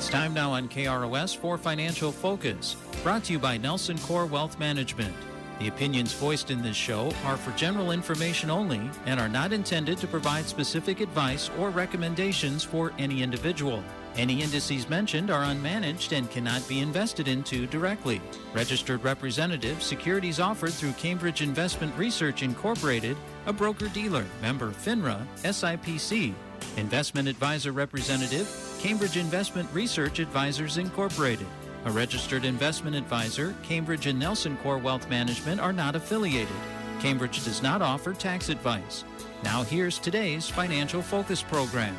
It's time now on KROS for Financial Focus, brought to you by Nelson Core Wealth Management. The opinions voiced in this show are for general information only and are not intended to provide specific advice or recommendations for any individual. Any indices mentioned are unmanaged and cannot be invested into directly. Registered representative, securities offered through Cambridge Investment Research Incorporated, a broker-dealer, member FINRA, SIPC. Investment advisor representative, Cambridge Investment Research Advisors Incorporated. A registered investment advisor, Cambridge and Nelson Core Wealth Management are not affiliated. Cambridge does not offer tax advice. Now here's today's Financial Focus program.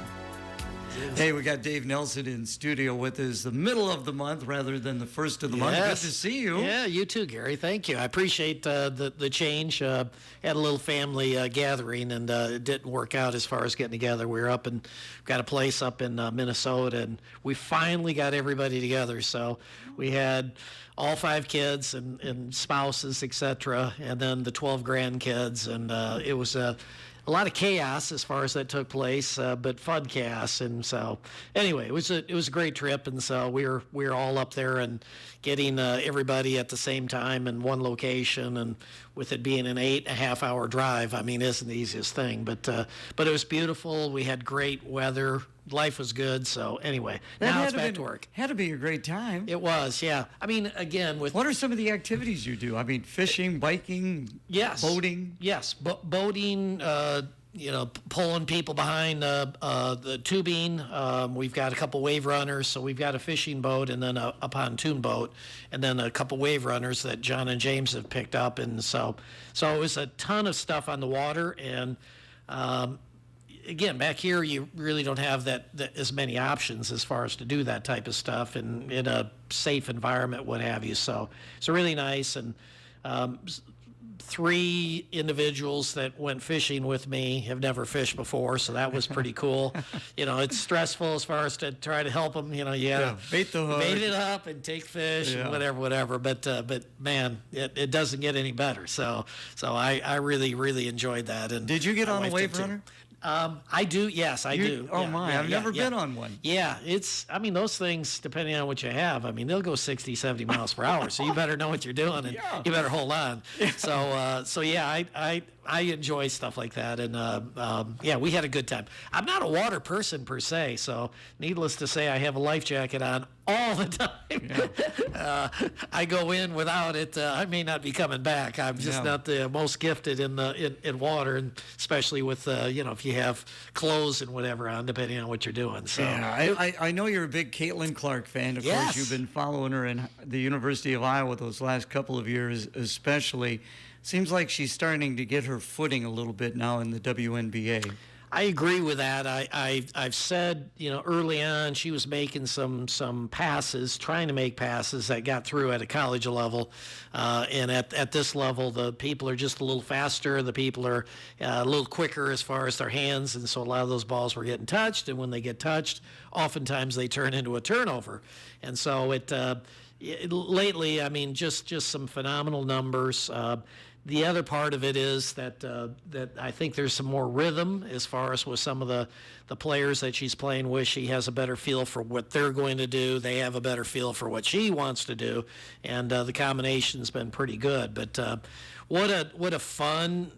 Hey, we got Dave Nelson in studio with us the middle of the month rather than the first of the month. Good to see you. Yeah, you too, Gary. Thank you. I appreciate the change. Had a little family gathering, and it didn't work out as far as getting together. We were got a place up in Minnesota, and we finally got everybody together. So we had all 5 kids and spouses, etc., and then the 12 grandkids, and it was a lot of chaos as far as that took place, but fun chaos. And so, anyway, it was a great trip. And so we were all up there and getting everybody at the same time in one location. And with it being an 8.5-hour drive, I mean, it isn't the easiest thing. But it was beautiful. We had great weather. Life was good. So anyway, now it's back to work. Had to be a great time. It was, yeah. I mean, again, what are some of the activities you do? I mean, fishing, biking, yes, boating. Yes, boating. Pulling people behind the tubing. We've got a couple wave runners, so we've got a fishing boat and then a pontoon boat, and then a couple wave runners that John and James have picked up, and so it was a ton of stuff on the water. And again, back here you really don't have that as many options as far as to do that type of stuff in a safe environment, what have you. So really nice. And 3 individuals that went fishing with me have never fished before, so that was pretty cool. It's stressful as far as to try to help them. You bait the hook, bait it up, and take fish, and whatever. But man, it doesn't get any better. So I really, really enjoyed that. And did you get on a wave runner? I do. Yes, I do. Oh, my. I've never been on one. Yeah. Those things, depending on what you have, they'll go 60, 70 miles per hour. So you better know what you're doing, and you better hold on. So yeah, I enjoy stuff like that. And we had a good time. I'm not a water person per se. So needless to say, I have a life jacket on all the time. Yeah. I go in without it. I may not be coming back. I'm just not the most gifted in water, and especially with if you have clothes and whatever on, depending on what you're doing. So I know you're a big Caitlin Clark fan. Of course, you've been following her in the University of Iowa those last couple of years, especially. Seems like she's starting to get her footing a little bit now in the WNBA. I agree with that. I've said, early on she was making some passes, trying to make passes that got through at a college level. And at this level, the people are just a little faster. The people are a little quicker as far as their hands. And so a lot of those balls were getting touched. And when they get touched, oftentimes they turn into a turnover. And so lately, just some phenomenal numbers. The other part of it is that I think there's some more rhythm as far as with some of the players that she's playing with. She has a better feel for what they're going to do. They have a better feel for what she wants to do, and the combination's been pretty good. But what a fun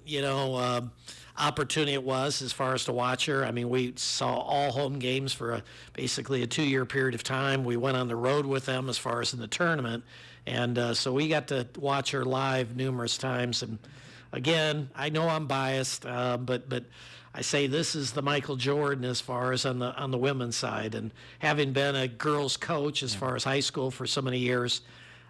opportunity it was as far as to watch her. We saw all home games for basically a 2-year period of time. We went on the road with them as far as in the tournament. And so we got to watch her live numerous times. And again, I know I'm biased, but I say this is the Michael Jordan as far as on the women's side. And having been a girls' coach as far as high school for so many years,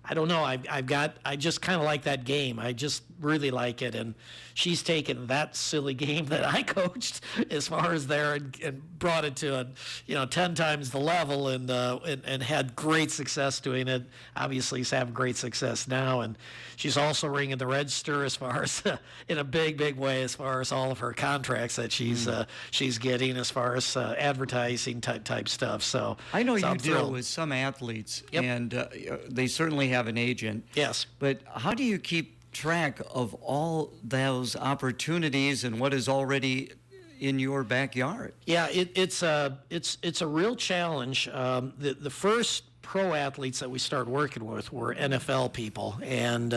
I don't know. I just kind of like that game. I just really like it. And she's taken that silly game that I coached as far as there and brought it to 10 times the level and had great success doing it. Obviously, she's having great success now. And she's also ringing the register as far as in a big way as far as all of her contracts that she's getting as far as advertising type stuff. So I know you deal with some athletes, and they certainly have an agent. Yes. But how do you keep track of all those opportunities and what is already in your backyard. Yeah, it's a real challenge. The first pro athletes that we started working with were NFL people, and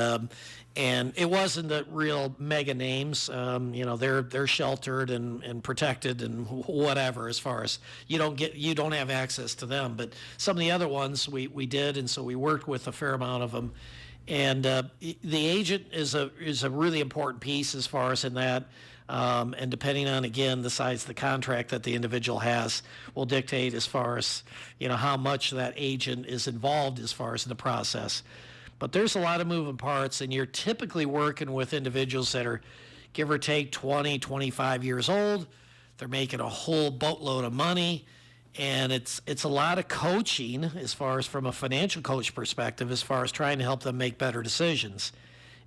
it wasn't the real mega names. They're sheltered and protected and whatever, as far as you don't have access to them. But some of the other ones we did, and so we worked with a fair amount of them. And the agent is a really important piece as far as in that. And depending on, again, the size of the contract that the individual has will dictate as far as, how much that agent is involved as far as in the process. But there's a lot of moving parts, and you're typically working with individuals that are, give or take, 20, 25 years old. They're making a whole boatload of money, and it's a lot of coaching as far as from a financial coach perspective, as far as trying to help them make better decisions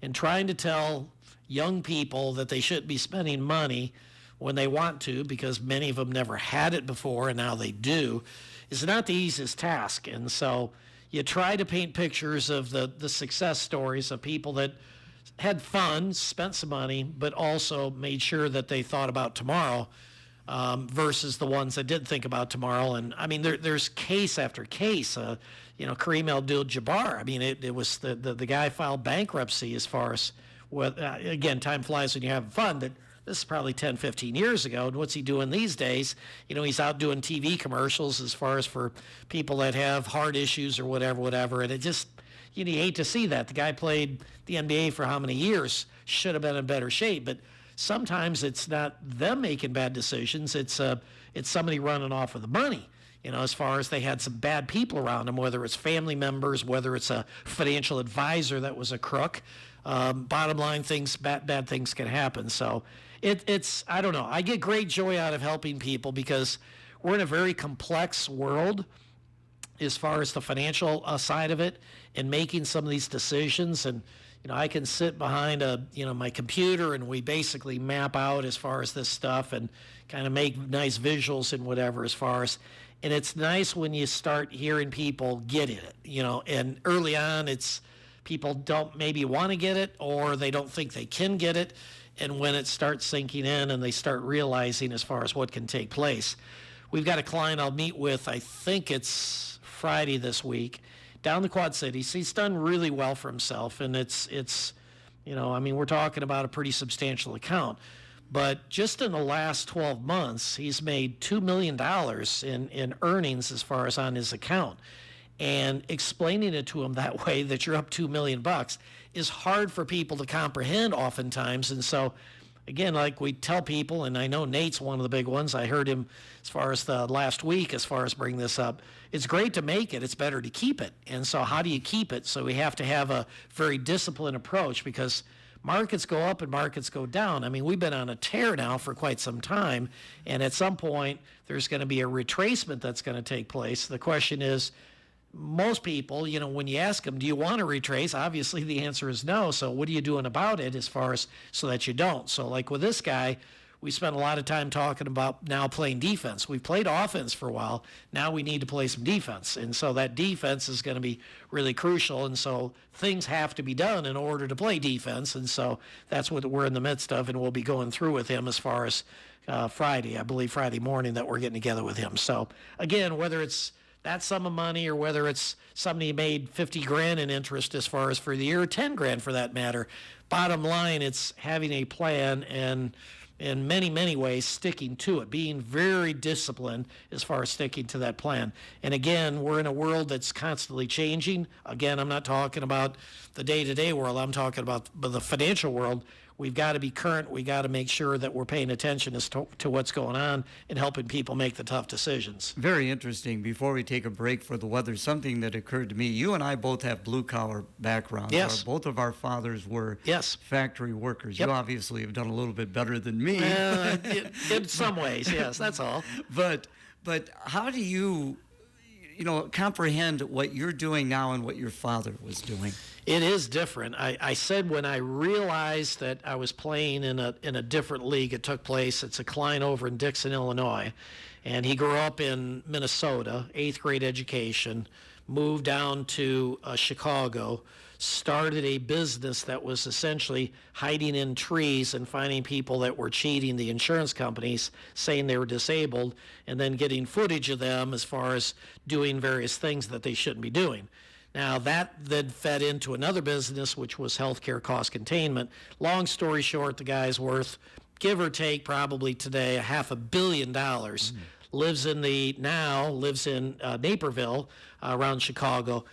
and trying to tell young people that they shouldn't be spending money when they want to, because many of them never had it before and now they do, is not the easiest task. And so you try to paint pictures of the success stories of people that had fun, spent some money, but also made sure that they thought about tomorrow, versus the ones that didn't think about tomorrow. And I mean, there's case after case. Kareem Abdul-Jabbar. I mean, it was the guy filed bankruptcy as far as, again, time flies when you're having fun, but this is probably 10, 15 years ago. And what's he doing these days? He's out doing TV commercials as far as for people that have heart issues or whatever. And it just, you hate to see that. The guy played the NBA for how many years? Should have been in better shape. But sometimes it's not them making bad decisions. It's somebody running off with the money. As far as they had some bad people around them, whether it's family members, whether it's a financial advisor that was a crook. Bottom line, bad things can happen. So it's I don't know. I get great joy out of helping people because we're in a very complex world as far as the financial side of it and making some of these decisions. And I can sit behind my computer and we basically map out as far as this stuff and kind of make nice visuals and whatever as far as. And it's nice when you start hearing people get it, and early on it's people don't maybe want to get it or they don't think they can get it. And when it starts sinking in and they start realizing as far as what can take place. We've got a client I'll meet with, I think it's Friday this week, down the Quad Cities. He's done really well for himself, and it's we're talking about a pretty substantial account. But just in the last 12 months, he's made $2 million in earnings as far as on his account. And explaining it to him that way, that you're up $2 million, is hard for people to comprehend oftentimes. And so, again, like we tell people, and I know Nate's one of the big ones. I heard him as far as the last week, as far as bringing this up. It's great to make it. It's better to keep it. And so how do you keep it? So we have to have a very disciplined approach because markets go up and markets go down. I mean, we've been on a tear now for quite some time, and at some point there's going to be a retracement that's going to take place. The question is, most people, when you ask them, do you want to retrace? Obviously the answer is no. So what are you doing about it as far as so that you don't? So like with this guy, we spent a lot of time talking about now playing defense. We've played offense for a while. Now we need to play some defense. And so that defense is going to be really crucial. And so things have to be done in order to play defense. And so that's what we're in the midst of, and we'll be going through with him as far as Friday, I believe Friday morning that we're getting together with him. So again, whether it's that sum of money or whether it's somebody made 50 grand in interest as far as for the year, 10 grand for that matter, bottom line, it's having a plan and in many, many ways, sticking to it, being very disciplined as far as sticking to that plan. And again, we're in a world that's constantly changing. Again, I'm not talking about the day-to-day world. I'm talking about the financial world. We've got to be current. We got to make sure that we're paying attention as to what's going on and helping people make the tough decisions. Very interesting. Before we take a break for the weather, something that occurred to me. You and I both have blue-collar backgrounds. Yes. Both of our fathers were factory workers. Yep. You obviously have done a little bit better than me. In some ways, yes, that's all. But how do you comprehend what you're doing now and what your father was doing? It is different. I said when I realized that I was playing in a different league, it took place. It's a client over in Dixon, Illinois, and he grew up in Minnesota, 8th grade education, moved down to Chicago, started a business that was essentially hiding in trees and finding people that were cheating the insurance companies, saying they were disabled, and then getting footage of them as far as doing various things that they shouldn't be doing. Now, that then fed into another business, which was healthcare cost containment. Long story short, the guy's worth, give or take, probably today, $500 million. Lives in Naperville, around Chicago.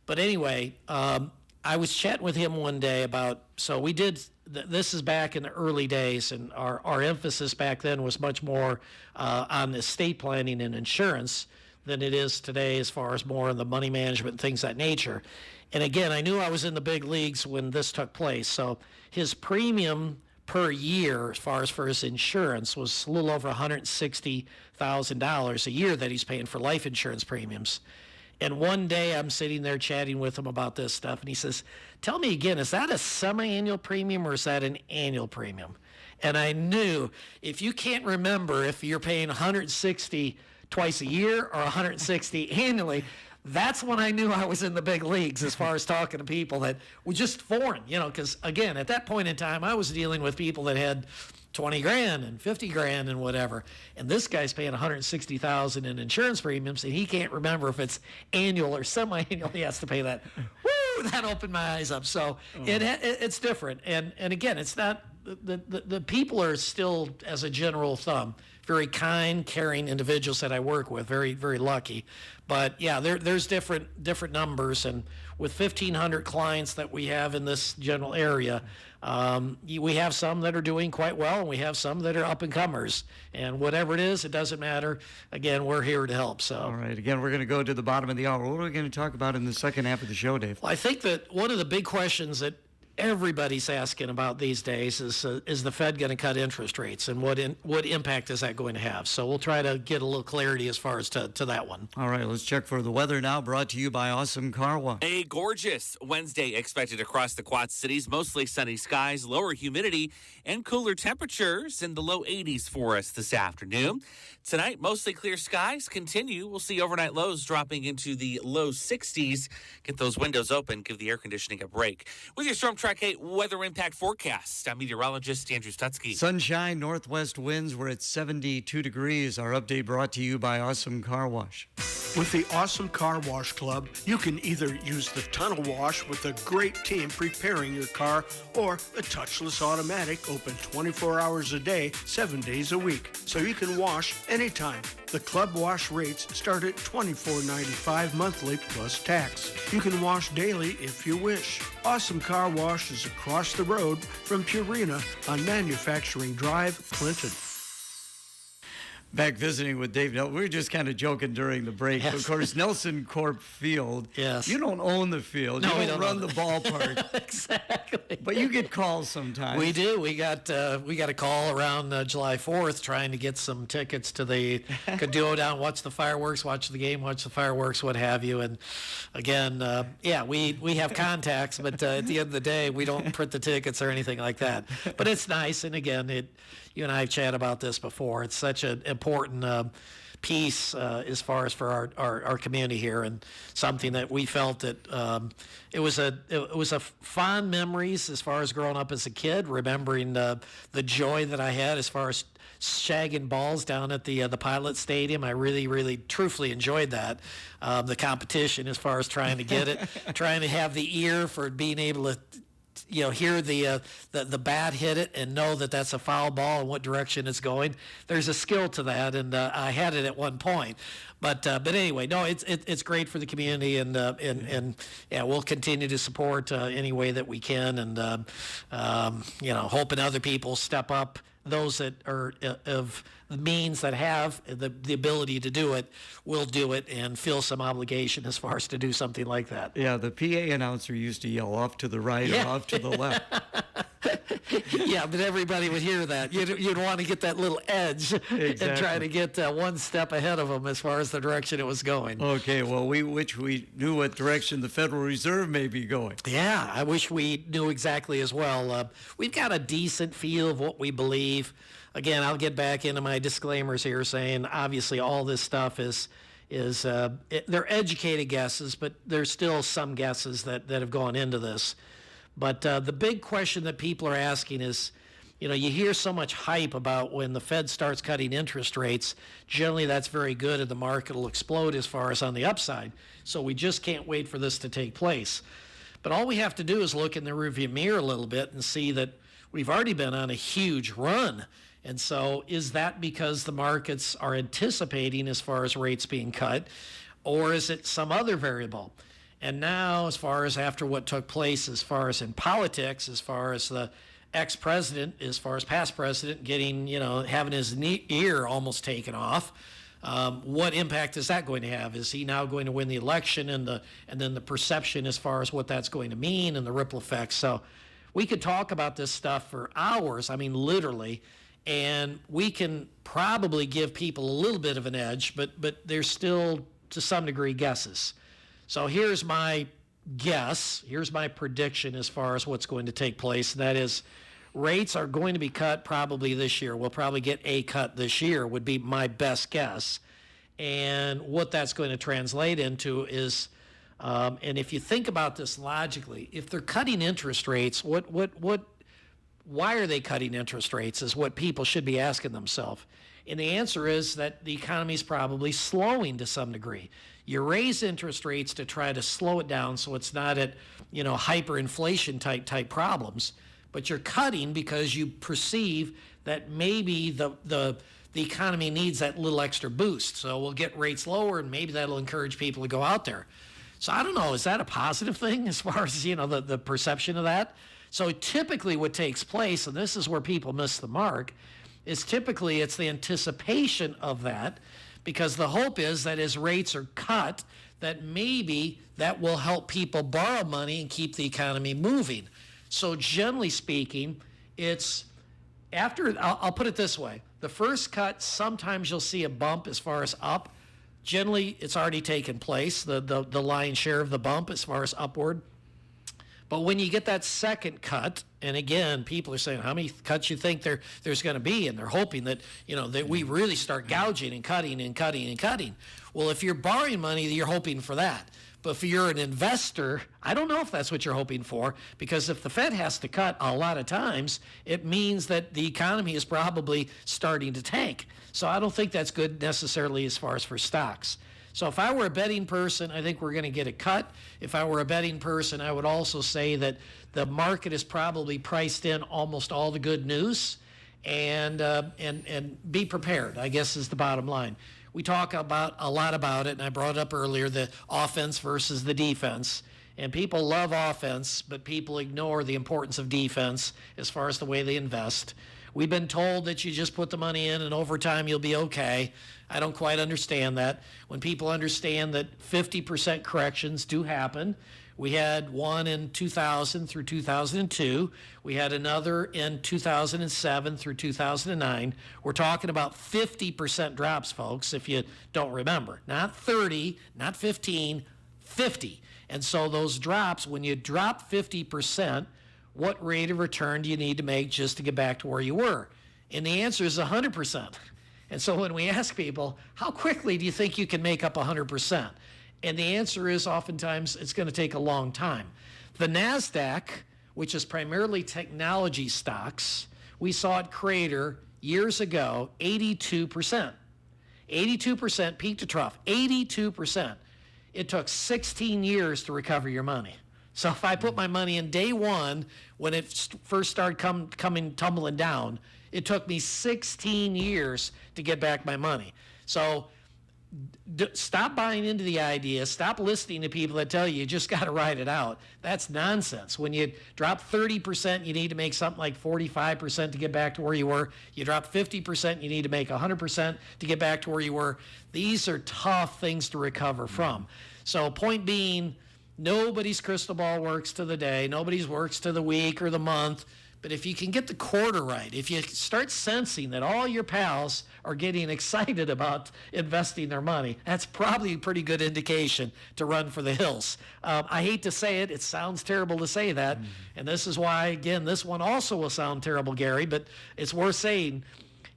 But anyway, I was chatting with him one day about, so we did, this is back in the early days, and our emphasis back then was much more on estate planning and insurance than it is today, as far as more on the money management and things of that nature. And again, I knew I was in the big leagues when this took place. So his premium per year, as far as for his insurance, was a little over $160,000 a year that he's paying for life insurance premiums. And one day I'm sitting there chatting with him about this stuff, and he says, tell me again, is that a semi-annual premium or is that an annual premium? And I knew, if you can't remember if you're paying $160 twice a year or $160 annually, that's when I knew I was in the big leagues as far as talking to people that were just foreign, because again, at that point in time, I was dealing with people that had 20 grand and 50 grand and whatever. And this guy's paying $160,000 in insurance premiums, and he can't remember if it's annual or semi-annual. He has to pay that. Woo! That opened my eyes up. So it's different. And again, it's not, the people are still, as a general thumb, very kind, caring individuals that I work with, very, very lucky. But yeah, there's different numbers, and with 1,500 clients that we have in this general area, we have some that are doing quite well, and we have some that are up-and-comers. And whatever it is, it doesn't matter. Again, we're here to help. So. All right. Again, we're going to go to the bottom of the hour. What are we going to talk about in the second half of the show, Dave? Well, I think that one of the big questions that everybody's asking about these days is the Fed going to cut interest rates, and what impact is that going to have? So we'll try to get a little clarity as far as to that one. All right, let's check for the weather now, brought to you by Awesome Car Wash. A gorgeous Wednesday expected across the Quad Cities. Mostly sunny skies, lower humidity, and cooler temperatures in the low 80s for us this afternoon. Tonight, mostly clear skies continue. We'll see overnight lows dropping into the low 60s. Get those windows open, give the air conditioning a break. With your Storm Track 8 weather impact forecast, I'm meteorologist Andrew Stutzky. Sunshine, northwest winds. We're at 72 degrees. Our update brought to you by Awesome Car Wash. With the Awesome Car Wash Club, you can either use the tunnel wash with a great team preparing your car, or the touchless automatic, open 24 hours a day, 7 days a week, so you can wash anytime. The club wash rates start at $24.95 monthly plus tax. You can wash daily if you wish. Awesome Car Wash is across the road from Purina on Manufacturing Drive, Clinton. Back visiting with Dave. We were just kind of joking during the break. Yes. Of course, Nelson Corp Field. Yes. You don't own the field. No, you we don't run the ballpark. Exactly. But you get calls sometimes. We do. We got a call around July 4th trying to get some tickets to the Caduo down, watch the fireworks, watch the game, watch the fireworks, what have you. And again, we have contacts, but at the end of the day, we don't print the tickets or anything like that. But it's nice. And again, you and I have chatted about this before. It's such an important piece as far as for our community here, and something that we felt that it was a fond memories as far as growing up as a kid, remembering the joy that I had as far as shagging balls down at the Pilot Stadium. I really, really, truthfully enjoyed that. The competition as far as trying to get it, trying to have the ear for being able to hear the bat hit it and know that that's a foul ball and what direction it's going. There's a skill to that, and I had it at one point. But anyway, no, it's great for the community, and we'll continue to support any way that we can, and hoping other people step up. Those that are of the means that have the ability to do it will do it and feel some obligation as far as to do something like that. Yeah, the PA announcer used to yell off to the right or off to the left. Yeah, but everybody would hear that. You'd want to get that little edge and try to get one step ahead of them as far as the direction it was going. Okay, well, we knew what direction the Federal Reserve may be going. Yeah, I wish we knew exactly as well. We've got a decent feel of what we believe. Again, I'll get back into my disclaimers here saying obviously all this stuff is they're educated guesses, but there's still some guesses that have gone into this. But the big question that people are asking is, you hear so much hype about when the Fed starts cutting interest rates. Generally, that's very good, and the market will explode as far as on the upside. So we just can't wait for this to take place. But all we have to do is look in the rearview mirror a little bit and see that we've already been on a huge run. And so is that because the markets are anticipating as far as rates being cut, or is it some other variable? And now, as far as after what took place, as far as in politics, as far as the ex-president, as far as past president getting, having his ear almost taken off, what impact is that going to have? Is he now going to win the election, and then the perception as far as what that's going to mean and the ripple effects? So we could talk about this stuff for hours, literally, and we can probably give people a little bit of an edge, but there's still, to some degree, guesses. So here's my guess, here's my prediction as far as what's going to take place. That is, rates are going to be cut probably this year. We'll probably get a cut this year, would be my best guess. And what that's going to translate into is, and if you think about this logically, if they're cutting interest rates, why are they cutting interest rates is what people should be asking themselves. And the answer is that the economy is probably slowing to some degree. You raise interest rates to try to slow it down so it's not at, hyperinflation type problems. But you're cutting because you perceive that maybe the economy needs that little extra boost. So we'll get rates lower, and maybe that'll encourage people to go out there. So I don't know, is that a positive thing as far as, the perception of that? So typically what takes place, and this is where people miss the mark, is typically it's the anticipation of that, because the hope is that as rates are cut, that maybe that will help people borrow money and keep the economy moving. So generally speaking, it's after, I'll put it this way, the first cut, sometimes you'll see a bump as far as up. Generally, it's already taken place, the lion's share of the bump as far as upward. But when you get that second cut, and again, people are saying, how many cuts you think there's going to be? And they're hoping that, that we really start gouging and cutting and cutting and cutting. Well, if you're borrowing money, you're hoping for that. But if you're an investor, I don't know if that's what you're hoping for, because if the Fed has to cut a lot of times, it means that the economy is probably starting to tank. So I don't think that's good necessarily as far as for stocks. So if I were a betting person, I think we're going to get a cut. If I were a betting person, I would also say that the market is probably priced in almost all the good news, and be prepared, I guess, is the bottom line. We talk a lot about it, and I brought up earlier the offense versus the defense. And people love offense, but people ignore the importance of defense as far as the way they invest. We've been told that you just put the money in and over time you'll be okay. I don't quite understand that. When people understand that 50% corrections do happen, we had one in 2000 through 2002. We had another in 2007 through 2009. We're talking about 50% drops, folks, if you don't remember. Not 30, not 15, 50. And so those drops, when you drop 50%, what rate of return do you need to make just to get back to where you were? And the answer is 100%. And so when we ask people, how quickly do you think you can make up 100%? And the answer is oftentimes it's going to take a long time. The NASDAQ, which is primarily technology stocks, we saw it crater years ago, 82%. 82% peak to trough, 82%. It took 16 years to recover your money. So if I put my money in day one, when it first started coming tumbling down, it took me 16 years to get back my money. So stop buying into the idea. Stop listening to people that tell you just got to ride it out. That's nonsense. When you drop 30%, you need to make something like 45% to get back to where you were. You drop 50%, you need to make 100% to get back to where you were. These are tough things to recover from. So point being, nobody's crystal ball works to the day. Nobody's works to the week or the month. But if you can get the quarter right, if you start sensing that all your pals are getting excited about investing their money, that's probably a pretty good indication to run for the hills. I hate to say it. It sounds terrible to say that. And this is why, again, this one also will sound terrible, Gary, but it's worth saying.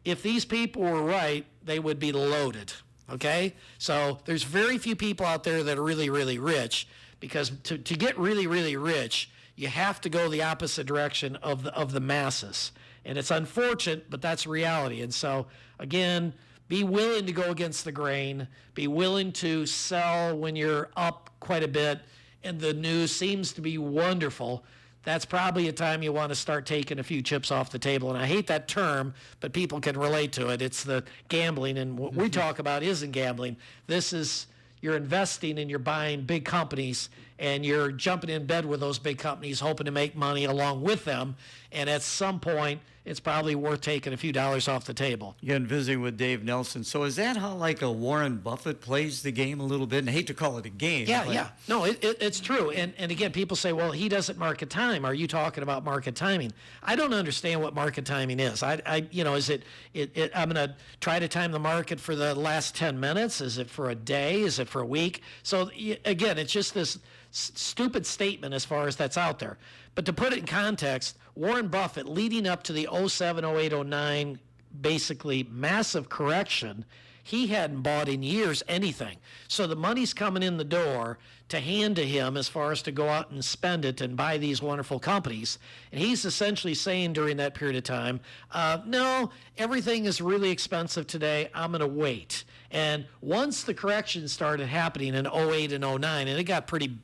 If these people were right, they would be loaded. Okay? So there's very few people out there that are really, really rich, because to get really, really rich, you have to go the opposite direction of the masses. And it's unfortunate, but that's reality. And so, again, be willing to go against the grain. Be willing to sell when you're up quite a bit and the news seems to be wonderful. That's probably a time you want to start taking a few chips off the table. And I hate that term, but people can relate to it. It's the gambling, and what we talk about isn't gambling. This is, you're investing and you're buying big companies, and you're jumping in bed with those big companies, hoping to make money along with them. And at some point, it's probably worth taking a few dollars off the table. Again, visiting with Dave Nelson. So is that how like a Warren Buffett plays the game a little bit? And I hate to call it a game. Yeah. No, it's true. And again, people say, well, he doesn't market time. Are you talking about market timing? I don't understand what market timing is. Is it I'm going to try to time the market for the last 10 minutes? Is it for a day? Is it for a week? So again, it's just this stupid statement as far as that's out there. But to put it in context, Warren Buffett, leading up to the 07, 08, 09, basically massive correction, he hadn't bought in years anything. So the money's coming in the door to hand to him as far as to go out and spend it and buy these wonderful companies. And he's essentially saying during that period of time, no, everything is really expensive today. I'm going to wait. And once the correction started happening in 08 and 09, and it got pretty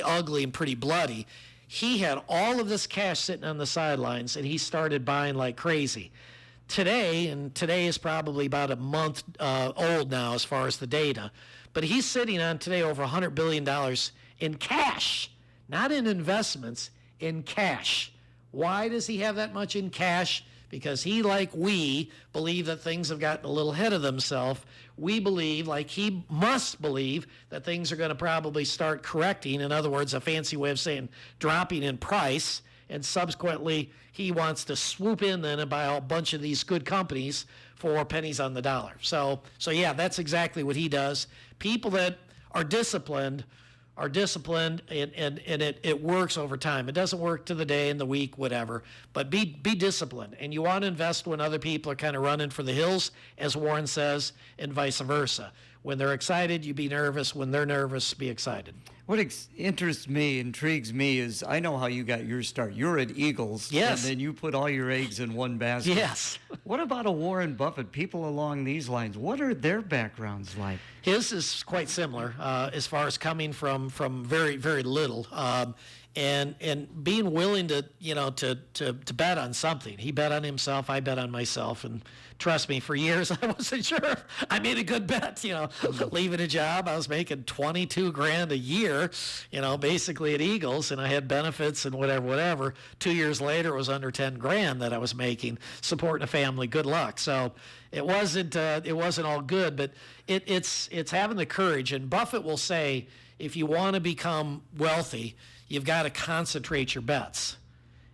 ugly and pretty bloody, he had all of this cash sitting on the sidelines, and he started buying like crazy. Today is probably about a month old now as far as the data, but he's sitting on today over $100 billion in cash, not in investments, in cash. Why does he have that much in cash? Because he, like we, believe that things have gotten a little ahead of themselves. We believe, like he must believe, that things are going to probably start correcting. In other words, a fancy way of saying dropping in price. And subsequently, he wants to swoop in then and buy a bunch of these good companies for pennies on the dollar. So yeah, that's exactly what he does. People that are disciplined and it works over time. It doesn't work to the day and the week, whatever, but be disciplined. And you want to invest when other people are kind of running for the hills, as Warren says, and vice versa. When they're excited, you be nervous. When they're nervous, be excited. What intrigues me is I know how you got your start. You're at Eagles. Yes. And then you put all your eggs in one basket. Yes. What about a Warren Buffett? People along these lines, what are their backgrounds like? His is quite similar as far as coming from very, very little. And being willing to bet on something. He bet on himself, I bet on myself, and trust me, for years I wasn't sure if I made a good bet. Leaving a job, I was making $22,000 a year, basically at Eagles, and I had benefits and whatever. 2 years later, it was under $10,000 that I was making, supporting a family. Good luck. So it wasn't all good, but it's having the courage. And Buffett will say, if you want to become wealthy, you've got to concentrate your bets.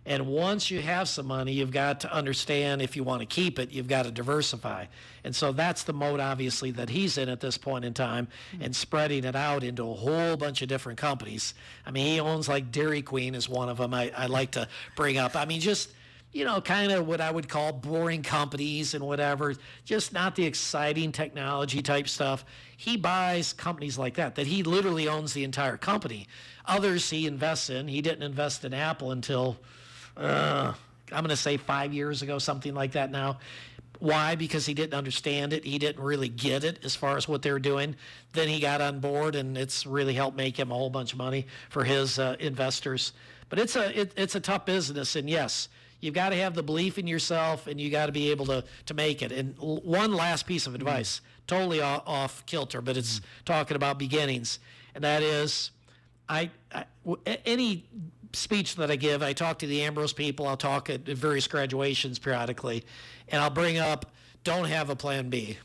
And once you have some money, you've got to understand if you want to keep it, you've got to diversify. And so that's the mode, obviously, that he's in at this point in time, and spreading it out into a whole bunch of different companies. I mean, he owns like Dairy Queen is one of them I like to bring up. I mean, just, kind of what I would call boring companies and whatever, just not the exciting technology type stuff. He buys companies like that he literally owns the entire company. Others he invests in. He didn't invest in Apple until, I'm going to say 5 years ago, something like that now. Why? Because he didn't understand it. He didn't really get it as far as what they were doing. Then he got on board, and it's really helped make him a whole bunch of money for his investors. But it's a tough business, and yes, you've got to have the belief in yourself, and you got to be able to make it. And one last piece of advice, totally off kilter, but it's talking about beginnings, and that is, any speech that I give, I talk to the Ambrose people, I'll talk at various graduations periodically, and I'll bring up, don't have a plan B.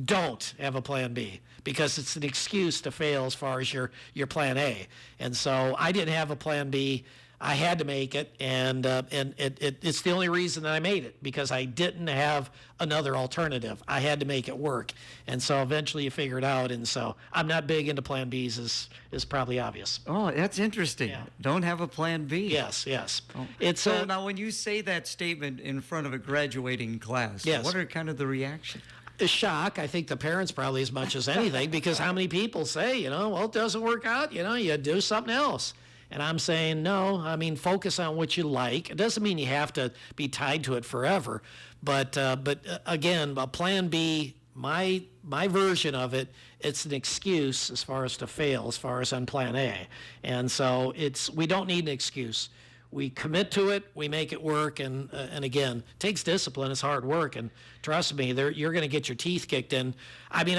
Don't have a plan B, because it's an excuse to fail as far as your plan A. And so I didn't have a plan B. I had to make it, and it's the only reason that I made it, because I didn't have another alternative. I had to make it work, and so eventually you figure it out. And so I'm not big into plan Bs, is probably obvious. Oh, that's interesting. Yeah. Don't have a plan B. Yes. Oh. It's so now when you say that statement in front of a graduating class, yes. What are kind of the reaction? a shock. I think the parents probably as much as anything, because how many people say, well, it doesn't work out, you do something else. And I'm saying, no, I mean, focus on what you like. It doesn't mean you have to be tied to it forever. But again, a plan B, my version of it, it's an excuse as far as to fail, as far as on plan A. And so we don't need an excuse. We commit to it, we make it work, and again, it takes discipline, it's hard work, and trust me, you're going to get your teeth kicked in. I mean,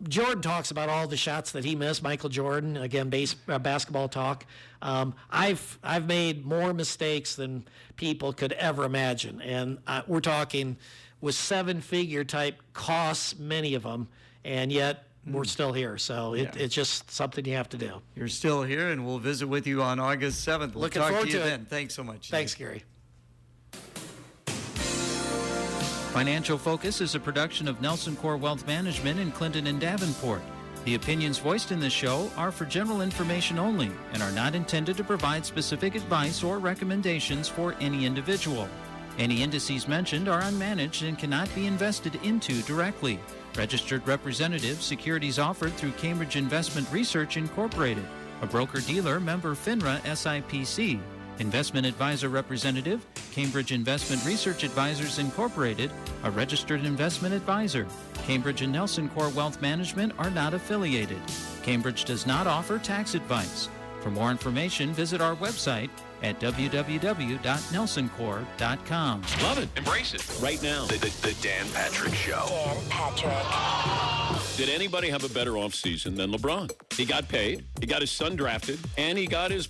Jordan talks about all the shots that he missed, Michael Jordan, again, basketball talk. I've made more mistakes than people could ever imagine, and we're talking with 7-figure type costs, many of them, and yet we're still here. So it's just something you have to do. You're still here, and we'll visit with you on August 7th. We'll Looking talk forward to you to it. then. Thanks so much. Thanks, Gary. Financial Focus is a production of Nelson Core Wealth Management in Clinton and Davenport. The opinions voiced in this show are for general information only and are not intended to provide specific advice or recommendations for any individual. Any indices mentioned are unmanaged and cannot be invested into directly. Registered representative, securities offered through Cambridge Investment Research Incorporated, a broker-dealer member FINRA SIPC. Investment advisor representative, Cambridge Investment Research Advisors Incorporated, a registered investment advisor. Cambridge and Nelson Core Wealth Management are not affiliated. Cambridge does not offer tax advice. For more information, visit our website at www.nelsoncore.com. Love it. Embrace it. Right now. The Dan Patrick Show. Dan Patrick. Did anybody have a better offseason than LeBron? He got paid, he got his son drafted, and he got his